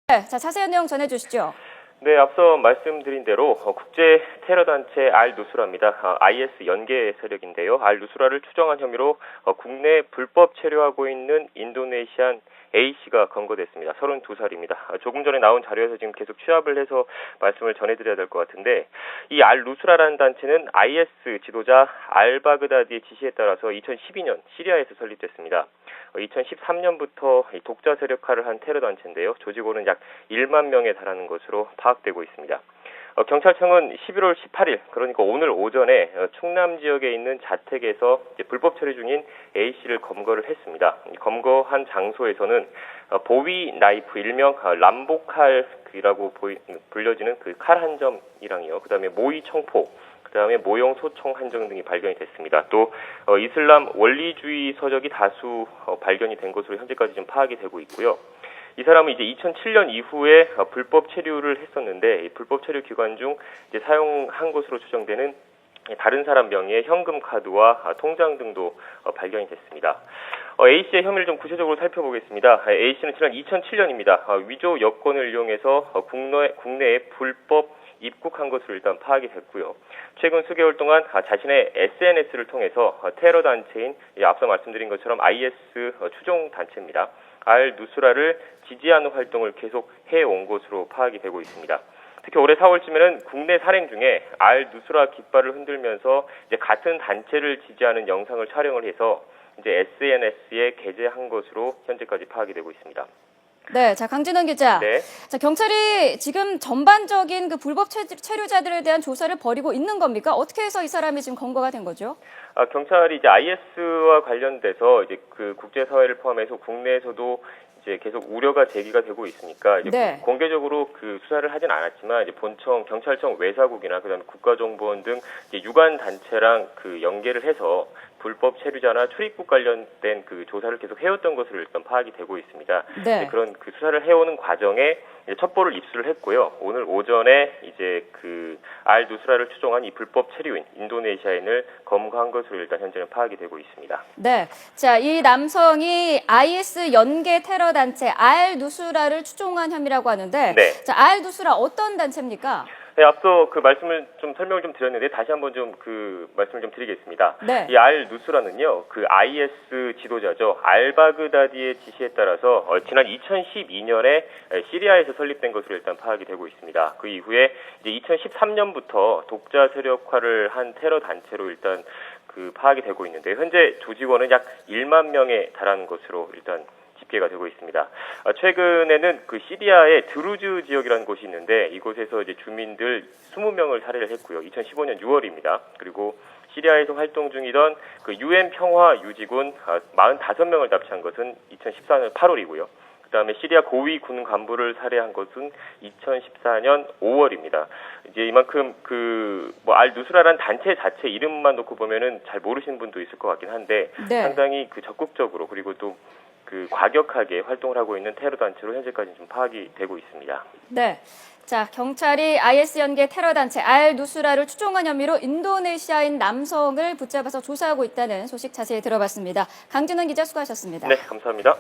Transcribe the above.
네, 자, 자세한 내용 전해주시죠. 네, 앞서 말씀드린 대로 국제 테러 단체 알-누스라입니다. IS 연계 세력인데요. 알-누스라를 추정한 혐의로 국내에 불법 체류하고 있는 인도네시안 A씨가 검거됐습니다. 32살입니다. 조금 전에 나온 자료에서 지금 계속 취합을 해서 말씀을 전해드려야 될 것 같은데, 이 알-누스라라는 단체는 IS 지도자 알바그다디의 지시에 따라서 2012년 시리아에서 설립됐습니다. 2013년부터 독자 세력화를 한 테러 단체인데요. 조직원은 약 1만 명에 달하는 것으로 파악되고 있습니다. 경찰청은 11월 18일, 그러니까 오늘 오전에 충남 지역에 있는 자택에서 불법 체류 중인 A씨를 검거를 했습니다. 검거한 장소에서는 보위 나이프, 일명 람보칼이라고 불려지는 그 칼 한 점이랑요. 그다음에 모의 청포, 그다음에 모형 소총 한 점 등이 발견이 됐습니다. 또 이슬람 원리주의 서적이 다수 발견이 된 것으로 현재까지 지금 파악이 되고 있고요. 이 사람은 이제 2007년 이후에 불법 체류를 했었는데, 이 불법 체류 기간 중 이제 사용한 것으로 추정되는 다른 사람 명의의 현금 카드와 통장 등도 발견이 됐습니다. A씨의 혐의를 좀 구체적으로 살펴보겠습니다. A씨는 지난 2007년입니다. 위조 여권을 이용해서 국내에 불법 입국한 것으로 일단 파악이 됐고요. 최근 수개월 동안 자신의 SNS를 통해서 테러 단체인 앞서 말씀드린 것처럼 IS 추종 단체입니다. 알-누스라를 지지하는 활동을 계속 해온 것으로 파악이 되고 있습니다. 특히 올해 4월쯤에는 국내 산행 중에 알-누스라 깃발을 흔들면서 이제 같은 단체를 지지하는 영상을 촬영을 해서 이제 SNS에 게재한 것으로 현재까지 파악이 되고 있습니다. 네, 자, 강진원 기자. 네. 자, 경찰이 지금 전반적인 그 불법 체류자들에 대한 조사를 벌이고 있는 겁니까? 어떻게 해서 이 사람이 지금 검거가 된 거죠? 경찰이 이제 IS와 관련돼서 이제 그 국제사회를 포함해서 국내에서도 이제 계속 우려가 제기가 되고 있으니까 이제 네. 공개적으로 그 수사를 하진 않았지만 이제 본청, 경찰청 외사국이나 그다음에 국가정보원 등 이제 유관 단체랑 그 연계를 해서 불법 체류자나 출입국 관련된 그 조사를 계속 해왔던 것으로 일단 파악이 되고 있습니다. 네. 그런 그 수사를 해오는 과정에 첩보를 입수를 했고요. 오늘 오전에 이제 그 알-누스라를 추종한 이 불법 체류인 인도네시아인을 검거한 것으로 일단 현재는 파악이 되고 있습니다. 네, 자, 이 남성이 IS 연계 테러 단체 알-누스라를 추종한 혐의라고 하는데, 네. 자, 알-누스라 어떤 단체입니까? 네, 앞서 그 말씀을 좀 설명을 좀 드렸는데 다시 한번 좀 그 말씀을 좀 드리겠습니다. 네. 이 알-누스라는요, 그 IS 지도자죠, 알바그다디의 지시에 따라서 지난 2012년에 시리아에서 설립된 것으로 일단 파악이 되고 있습니다. 그 이후에 이제 2013년부터 독자 세력화를 한 테러 단체로 일단 그 파악이 되고 있는데, 현재 조직원은 약 1만 명에 달하는 것으로 일단 집계가 되고 있습니다. 최근에는 그 시리아의 드루즈 지역이라는 곳이 있는데, 이곳에서 이제 주민들 20명을 살해를 했고요. 2015년 6월입니다. 그리고 시리아에서 활동 중이던 그 UN 평화 유지군 45명을 납치한 것은 2014년 8월이고요. 그다음에 시리아 고위 군 간부를 살해한 것은 2014년 5월입니다. 이제 이만큼 그 알-누스라라는 단체 자체 이름만 놓고 보면은 잘 모르시는 분도 있을 것 같긴 한데, 네. 상당히 그 적극적으로 그리고 또 그 과격하게 활동을 하고 있는 테러 단체로 현재까지 좀 파악이 되고 있습니다. 네. 자, 경찰이 IS 연계 테러 단체 알-누스라를 추종한 혐의로 인도네시아인 남성을 붙잡아서 조사하고 있다는 소식 자세히 들어봤습니다. 강진원 기자 수고하셨습니다. 네, 감사합니다.